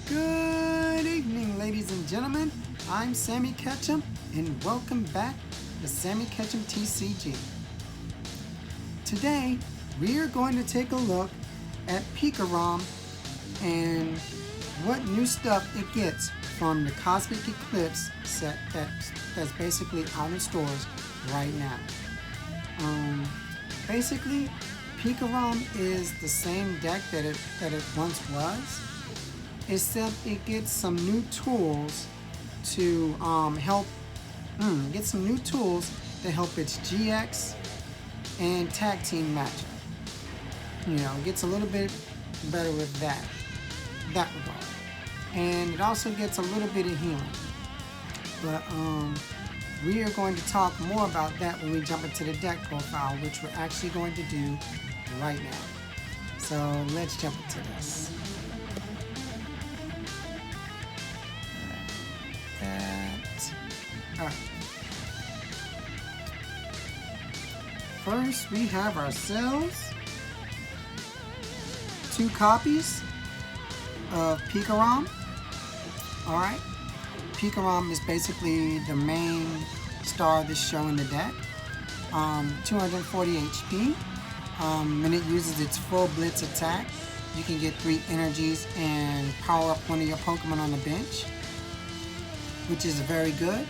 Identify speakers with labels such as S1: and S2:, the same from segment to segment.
S1: Good evening, ladies and gentlemen. I'm Sammy Ketchum, and welcome back to Sammy Ketchum TCG. Today, we are going to take a look at Pikarom and what new stuff it gets from the Cosmic Eclipse set that's basically out in stores right now. Basically, Pikarom is the same deck that it once was, except it gets some new tools to help its GX and tag team matchup. Gets a little bit better with that regard, and it also gets a little bit of healing. But we are going to talk more about that when we jump into the deck profile, which we're actually going to do right now. So let's jump into this. Alright. First, we have ourselves 2 copies of Pikarom. Alright. Pikarom is basically the main star of this show in the deck. 240 HP. When it uses its full blitz attack, you can get 3 energies and power up one of your Pokemon on the bench, which is very good.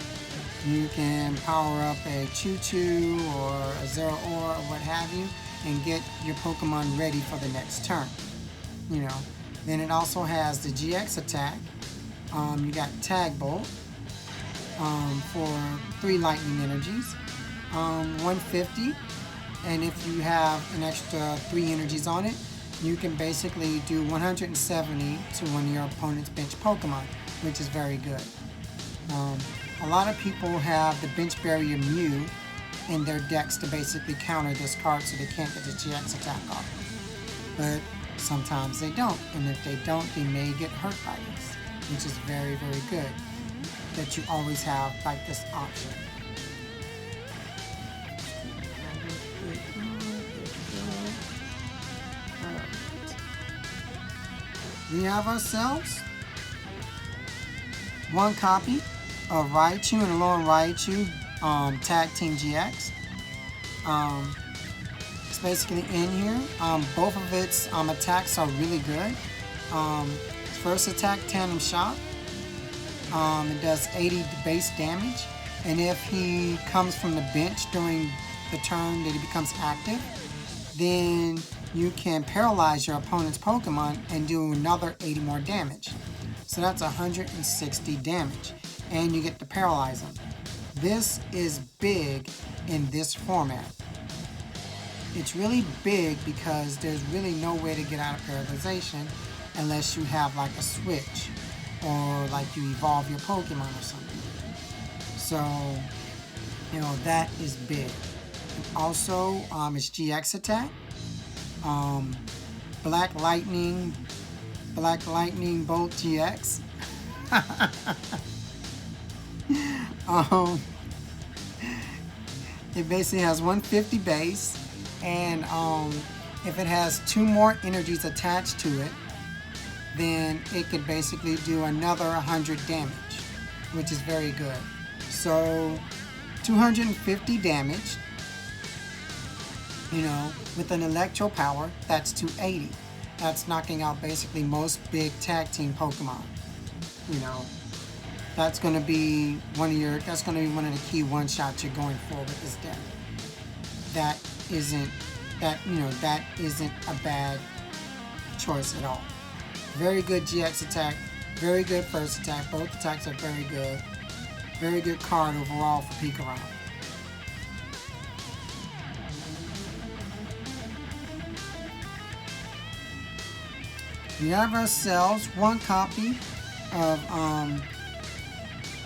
S1: You can power up a chuchu or a zeraora or what have you and get your Pokemon ready for the next turn. Then it also has the GX attack. You got Tag Bolt for 3 lightning energies, 150, and if you have an extra 3 energies on it, you can basically do 170 to one of your opponent's bench Pokemon, which is very good. A lot of people have the bench barrier Mew in their decks to basically counter this card so they can't get the GX attack off. But sometimes they don't, and if they don't, they may get hurt by this, which is very, very good that you always have like this option. We have ourselves 1 copy of Raichu and Alolan Raichu Tag Team GX. It's basically in here. Both of its attacks are really good. First attack, Tandem Shock. It does 80 base damage, and if he comes from the bench during the turn that he becomes active, then you can paralyze your opponent's Pokemon and do another 80 more damage. So that's 160 damage, and you get to paralyze them. This is big in this format. It's really big because there's really no way to get out of paralyzation unless you have like a switch or like you evolve your Pokemon or something. So, that is big. Also, its GX attack, Black Lightning Bolt GX. It basically has 150 base, and if it has 2 more energies attached to it, then it could basically do another 100 damage, which is very good. So 250 damage, with an electropower, that's 280. That's knocking out basically most big tag team Pokemon. That's going to be one of the key one-shots you're going for with this deck. That isn't a bad choice at all. Very good GX attack, very good first attack. Both attacks are very good. Very good card overall for Pikarom. We have ourselves 1 copy of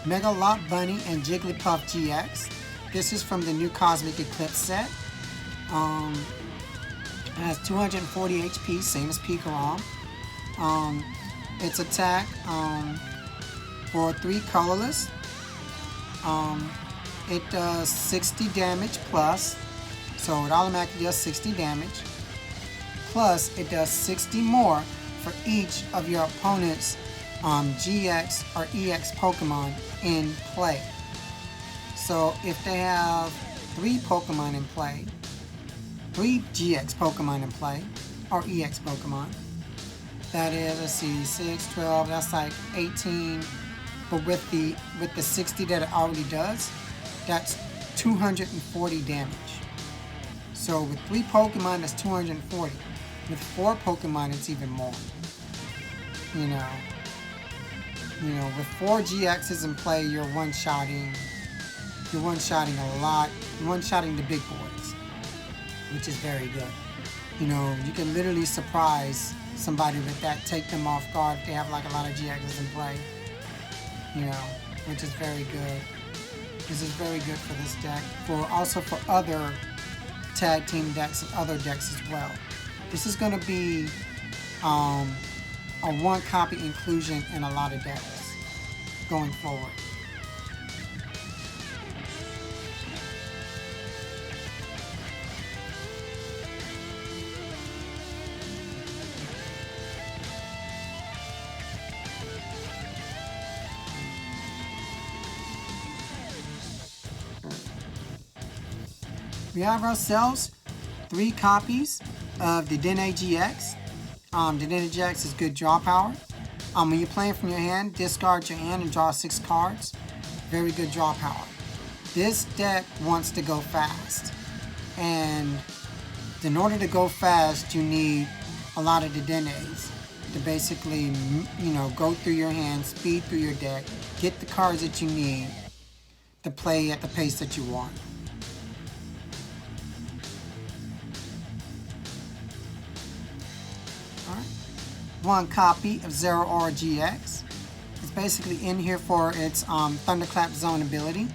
S1: Mega Lot Bunny and Jigglypuff GX. This is from the new Cosmic Eclipse set. It has 240 HP, same as Pikarom. Its attack for 3 colorless. It does 60 damage plus, so it automatically does 60 damage. Plus, it does 60 more for each of your opponent's GX or EX Pokemon in play. So if they have 3 Pokemon in play, 3 GX Pokemon in play, or EX Pokemon, that is, let's see, 6, 12, that's like 18, but with the 60 that it already does, that's 240 damage. So with 3 Pokemon, that's 240. With 4 Pokemon, it's even more. You know, with 4 GXs in play, you're one-shotting a lot. You're one-shotting the big boys, which is very good. You know, you can literally surprise somebody with that, take them off guard if they have like a lot of GXs in play. You know, which is very good. This is very good for this deck. Also for other tag team decks and other decks as well. This is going to be a 1 copy inclusion in a lot of decks going forward. We have ourselves 3 copies of the dedenne GX. Dedenne GX is good draw power. When you're playing from your hand, discard your hand and draw 6 cards. Very good draw power. This deck wants to go fast, and in order to go fast, you need a lot of dedennes to basically, you know, go through your hand, speed through your deck, get the cards that you need to play at the pace that you want. Alright. 1 copy of Zeraora GX. It's basically in here for its Thunderclap Zone ability.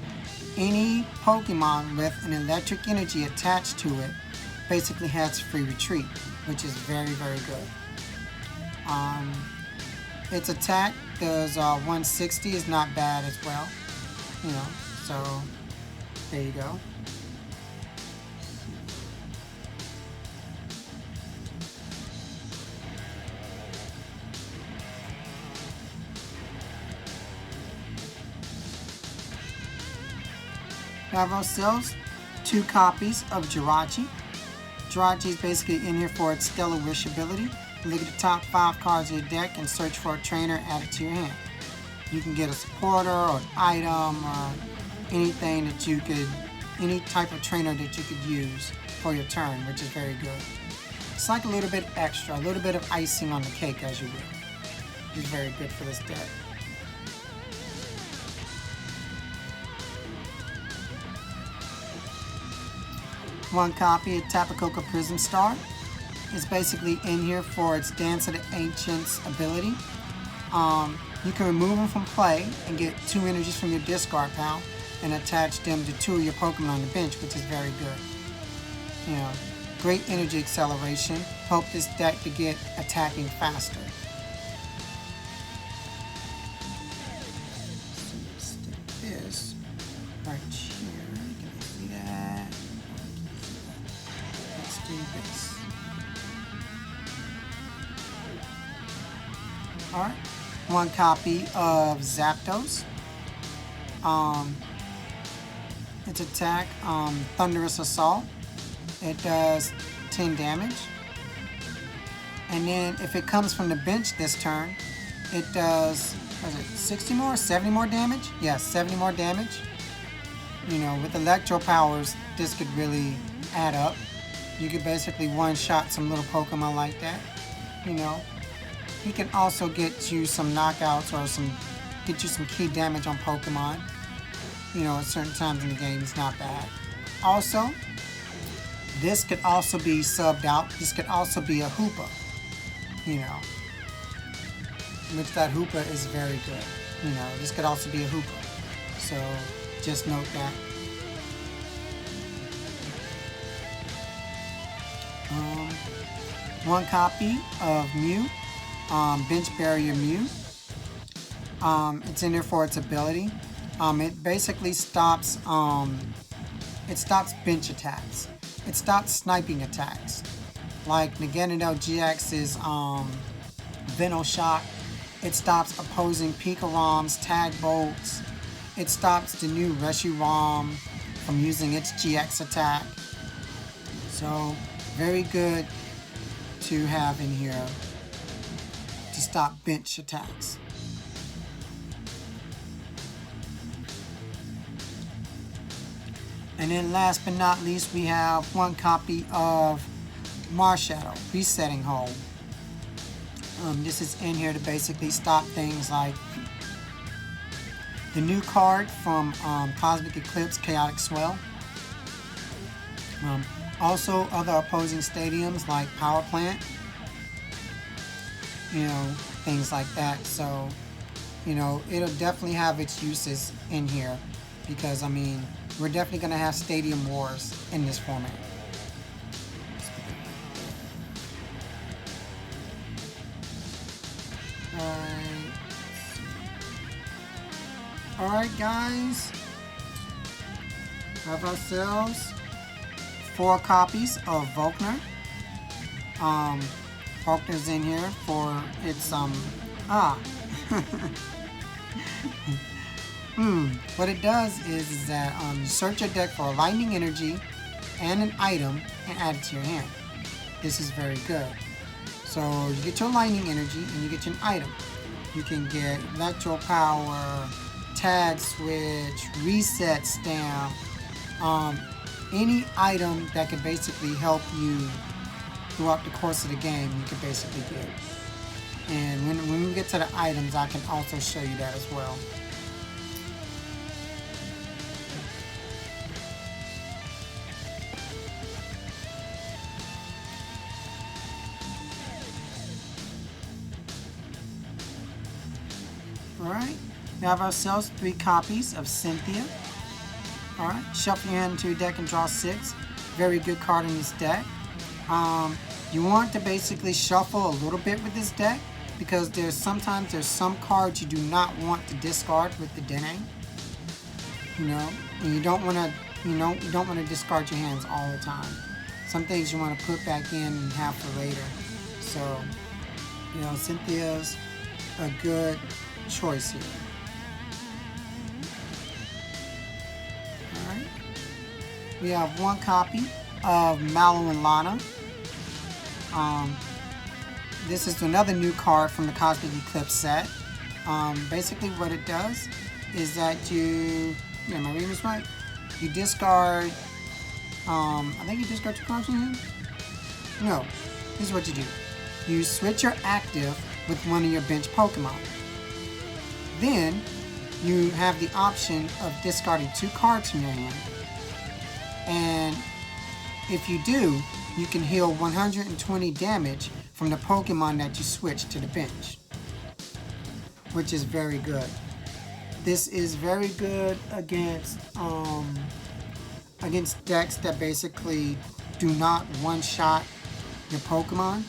S1: Any Pokemon with an electric energy attached to it basically has free retreat, which is very, very good. Its attack does 160, is not bad as well. You know, so there you go. We have ourselves 2 copies of Jirachi. Jirachi is basically in here for its Stellar Wish ability. Look at the top 5 cards of your deck and search for a trainer added to your hand. You can get a supporter or an item or anything that you could, any type of trainer that you could use for your turn, which is very good. It's like a little bit extra, a little bit of icing on the cake, as you will. It's very good for this deck. One copy of Tapu Koko Prism Star. It's basically in here for its Dance of the Ancients ability. You can remove them from play and get 2 energies from your discard pile and attach them to 2 of your Pokemon on the bench, which is very good. You know, great energy acceleration. Help this deck to get attacking faster. So stick this right here. Can you see that? Let's do this. Alright, 1 copy of Zapdos. Its attack, Thunderous Assault. It does 10 damage. And then if it comes from the bench this turn, it does, what is it, 60 more, 70 more damage? Yeah, 70 more damage. You know, with electro powers, this could really add up. You could basically one-shot some little Pokemon like that, you know. He can also get you some knockouts or get you some key damage on Pokemon. You know, at certain times in the game, it's not bad. Also, this could also be subbed out. This could also be a Hoopa, you know, which that Hoopa is very good. You know, this could also be a Hoopa. So, just note that. One copy of Mew. Bench Barrier Mew. It's in there for its ability. It basically stops bench attacks. It stops sniping attacks. Like Naganadel GX's Venoshock, It stops opposing Pikarom's tag bolts. It stops the new Reshiram from using its GX attack. So, very good to have in here to stop bench attacks. And then last but not least, we have one copy of Marshadow, Resetting Hole. This is in here to basically stop things like the new card from Cosmic Eclipse, Chaotic Swell. Also other opposing stadiums like Power Plant. You know, things like that. So, you know, it'll definitely have its uses in here because, I mean, we're definitely going to have Stadium Wars in this format. Alright guys, have ourselves 4 copies of Volkner. Volkner's in here for its what it does is that you search your deck for a lightning energy and an item and add it to your hand. This is very good. So you get your lightning energy and you get your item. You can get electropower, tag switch, reset stamp, any item that can basically help you throughout the course of the game, you can basically get. And when we get to the items, I can also show you that as well. Alright, we have ourselves 3 copies of Cynthia. Alright, shuffle your hand into your deck and draw 6. Very good card in this deck. You want to basically shuffle a little bit with this deck because sometimes there's some cards you do not want to discard with the dedenne. You know, and you don't want to discard your hands all the time. Some things you want to put back in and have for later. So, you know, Cynthia's a good choice here. Alright. We have 1 copy of Mallow and Lana. This is another new card from the Cosmic Eclipse set. Basically what it does is that am I reading this right? You discard, I think you discard 2 cards in your hand? No, this is what you do. You switch your active with one of your bench Pokemon. Then, you have the option of discarding 2 cards from your hand. And if you do, you can heal 120 damage from the Pokemon that you switch to the bench, which is very good. This is very good against decks that basically do not one-shot your Pokemon.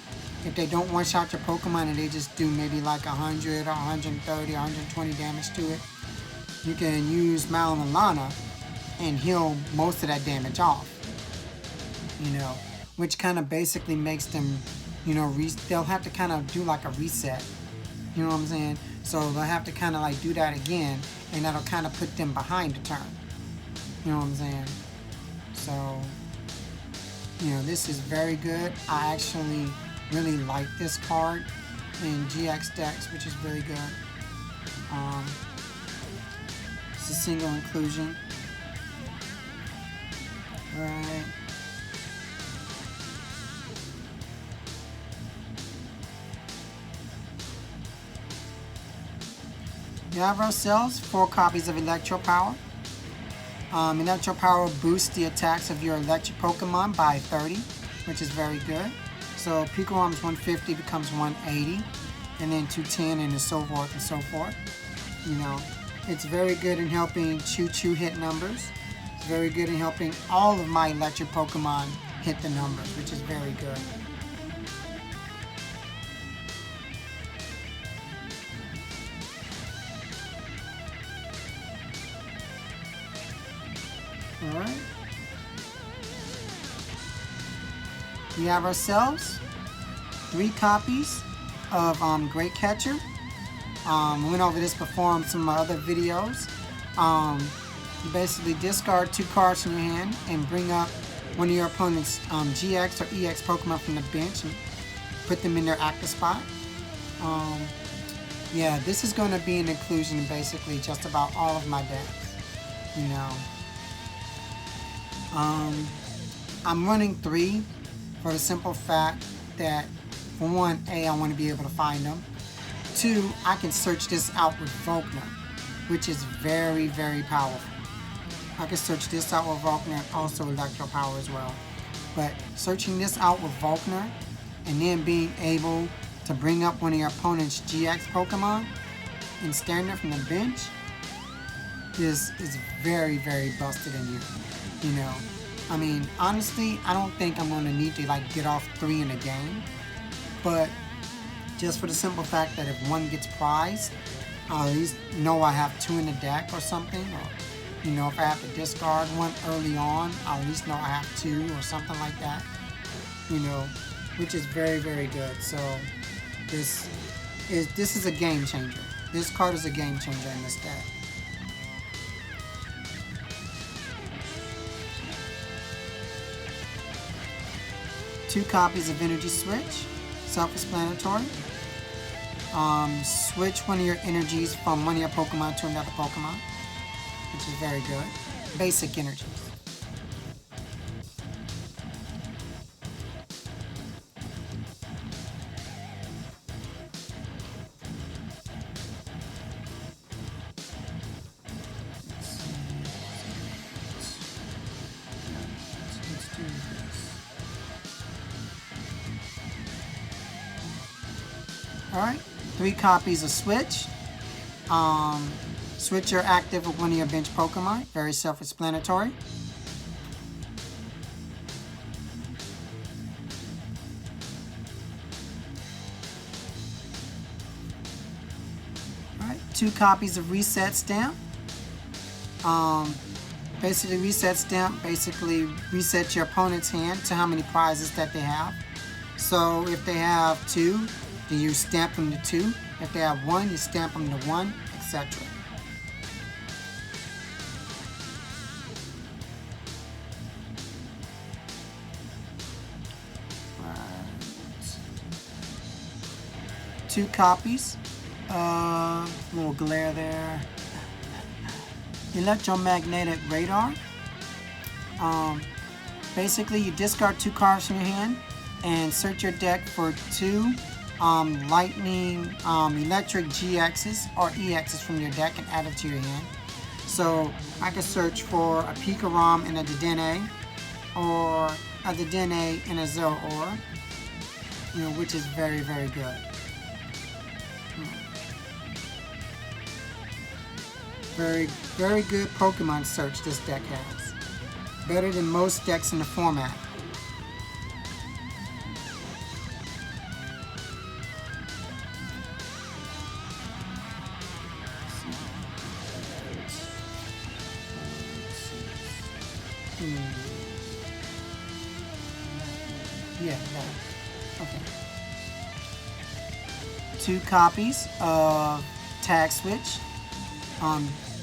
S1: If they don't one-shot your Pokemon and they just do maybe like 100 or 130 or 120 damage to it, you can use Mallow and Lana and heal most of that damage off. You know, which kind of basically makes them, you know, they'll have to kind of do like a reset. You know what I'm saying? So they'll have to kind of like do that again, and that'll kind of put them behind the turn. You know what I'm saying? So, you know, this is very good. I actually really like this card in GX decks, which is really good. It's a single inclusion. Alright. We have ourselves 4 copies of Electropower. Electropower boosts the attacks of your electric Pokemon by 30, which is very good. So Pikarom's 150 becomes 180, and then 210, and so forth and so forth. You know, it's very good in helping Chuchu hit numbers. It's very good in helping all of my electric Pokemon hit the numbers, which is very good. Alright. We have ourselves 3 copies of Great Catcher. I went over this before on some of my other videos. You basically discard 2 cards from your hand and bring up one of your opponent's GX or EX Pokemon from the bench and put them in their active spot. Yeah, this is going to be an inclusion in basically just about all of my decks, you know. I'm running 3 for the simple fact that, for one, A, I want to be able to find them. 2, I can search this out with Volkner, which is very, very powerful. I can search this out with Volkner and also electropower as well. But searching this out with Volkner and then being able to bring up one of your opponent's GX Pokemon and staring it from the bench, this is very, very busted in here, you know. I mean, honestly, I don't think I'm going to need to like get off 3 in a game, but just for the simple fact that if one gets prized, I'll at least know I have 2 in the deck or something, or you know, if I have to discard one early on, I'll at least know I have 2 or something like that, you know, which is very, very good. So this is a game changer. This card is a game changer in this deck. Two copies of Energy Switch, self-explanatory. Switch one of your energies from one of your Pokemon to another Pokemon, which is very good. Basic energies. Alright, 3 copies of Switch. Switch your active with one of your bench Pokemon. Very self-explanatory. Alright, 2 copies of Reset Stamp. Basically, Reset Stamp basically resets your opponent's hand to how many prizes that they have. So if they have 2, then you stamp them to 2. If they have 1, you stamp them to 1, etc. Right. 2 copies. Little glare there. Electromagnetic radar. Basically, you discard 2 cards from your hand and search your deck for 2 lightning electric GXs or EXs from your deck and add it to your hand. So I could search for a Pikarom and a dedenne, or a dedenne and a zeraora, you know, which is very, very good. Very, very good Pokemon search this deck has. Better than most decks in the format. Yeah, okay. 2 copies of Tag Switch.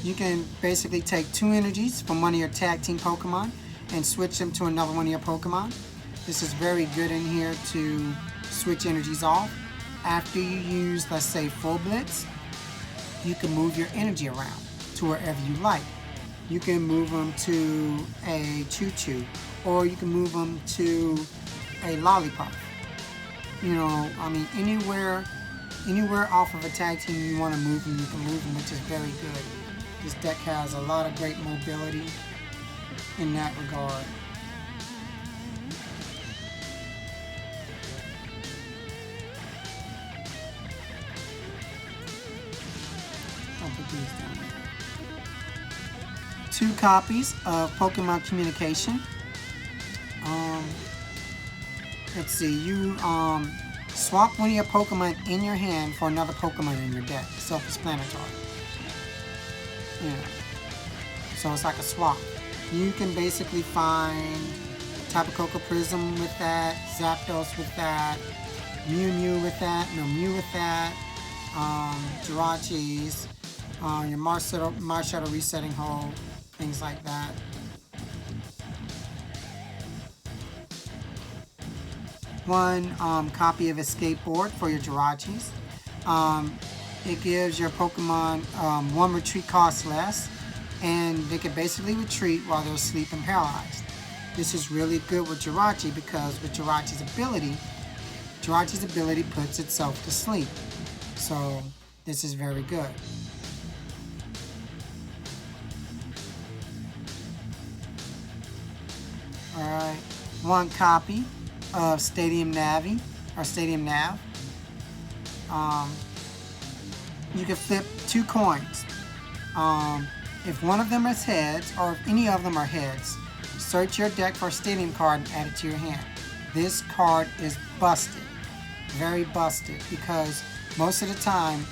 S1: You can basically take 2 energies from one of your tag team Pokemon and switch them to another one of your Pokemon. This is very good in here to switch energies off. After you use, let's say, Full Blitz, you can move your energy around to wherever you like. You can move them to a chuchu, or you can move them to a lollipop. You know, I mean, anywhere off of a tag team you want to move them, you can move them, which is very good. This deck has a lot of great mobility in that regard. I'll put these down there. 2 copies of Pokemon Communication. Let's see, you swap one of your Pokemon in your hand for another Pokemon in your deck. Self-explanatory. Yeah. So it's like a swap. You can basically find Tapu Koko Prisim with that, Zapdos with that, Mew with that, Mew with that, jirachis, your marshadow resetting hole, things like that. One copy of a skateboard for your jirachis. It gives your Pokemon one retreat cost less, and they can basically retreat while they're asleep and paralyzed. This is really good with Jirachi because with Jirachi's ability puts itself to sleep. So this is very good. Alright, one copy of Stadium Navi, or Stadium Nav. You can flip 2 coins. If one of them is heads, or if any of them are heads, search your deck for a Stadium card and add it to your hand. This card is busted. Very busted, because most of the time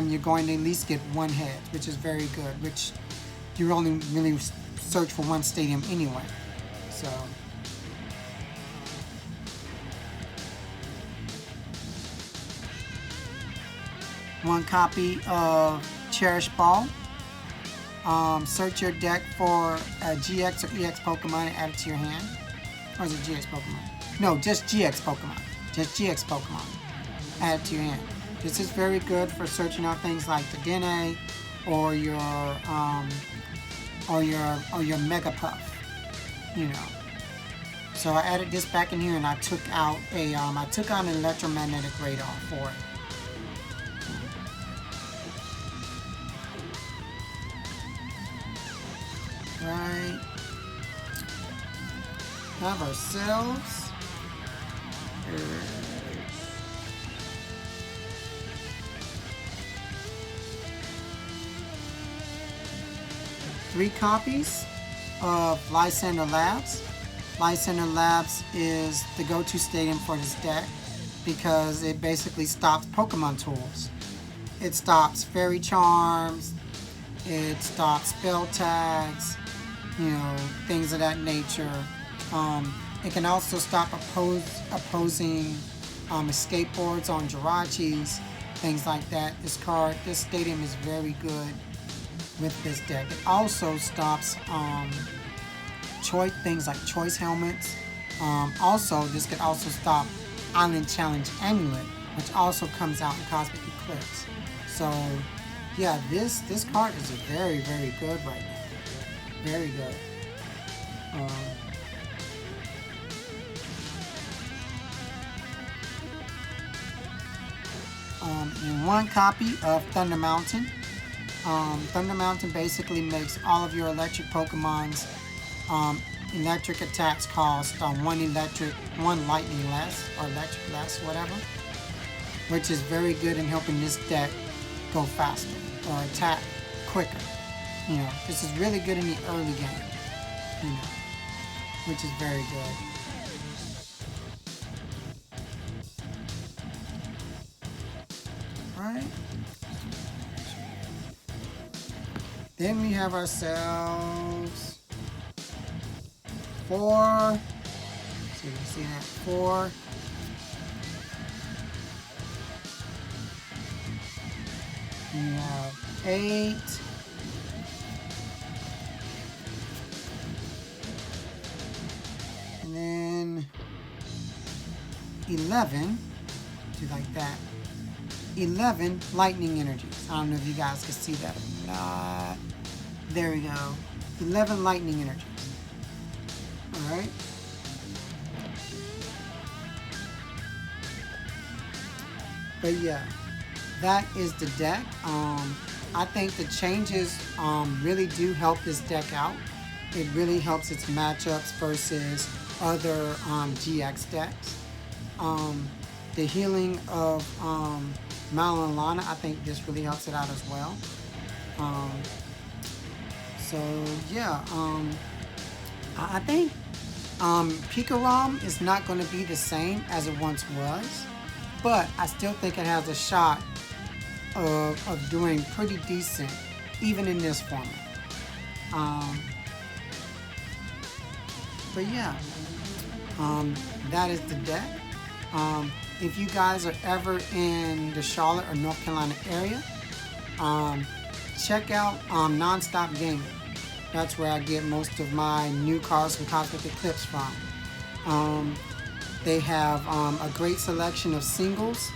S1: you're going to at least get one head, which is very good, which you only really search for one Stadium anyway. So one copy of Cherish Ball. Search your deck for a GX or EX Pokemon and add it to your hand. Or is it GX Pokemon? No, just GX Pokemon. Just GX Pokemon. Add it to your hand. This is very good for searching out things like the dedenne or your megapuff. You know. So I added this back in here, and I took out an electromagnetic radar for it. Right. Have ourselves 3 copies of Lysandre Labs. Lysandre Labs is the go-to stadium for this deck because it basically stops Pokemon tools. It stops fairy charms, it stops spell tags, you know, things of that nature. It can also stop opposing skateboards on jirachis, things like that. This stadium is very good with this deck. It also stops things like choice helmets. Also, this could also stop Island Challenge Amulet, which also comes out in Cosmic Eclipse. So yeah, this card is very, very good right now. Very good. And one copy of Thunder Mountain. Thunder Mountain basically makes all of your electric Pokemon's electric attacks cost one lightning less, or electric less, whatever. Which is very good in helping this deck go faster or attack quicker. You know, this is really good in the early game. You know, which is very good. Right. Then we have ourselves 4. So you can see that 4. We have 8. And then 11. Do like that. 11 lightning energies. I don't know if you guys can see that or not. There we go. 11 lightning energies. Alright. But yeah, that is the deck. I think the changes really do help this deck out. It really helps its matchups versus other GX decks. The healing of Mallow and Lana, I think this really helps it out as well. So yeah, I think Pikarom is not going to be the same as it once was, but I still think it has a shot of doing pretty decent, even in this format. But yeah, that is the deck. if you guys are ever in the Charlotte or North Carolina area, check out Nonstop Gaming. That's where I get most of my new cards from Cosmic Eclipse from. They have a great selection of singles,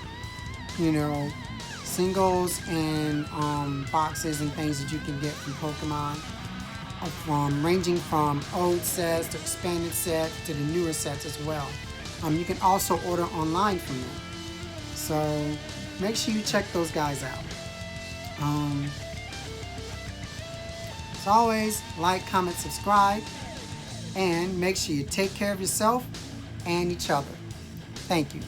S1: singles and boxes and things that you can get from Pokemon, ranging from old sets to expanded sets to the newer sets as well. You can also order online from them. So make sure you check those guys out. As always, like, comment, subscribe, and make sure you take care of yourself and each other. Thank you.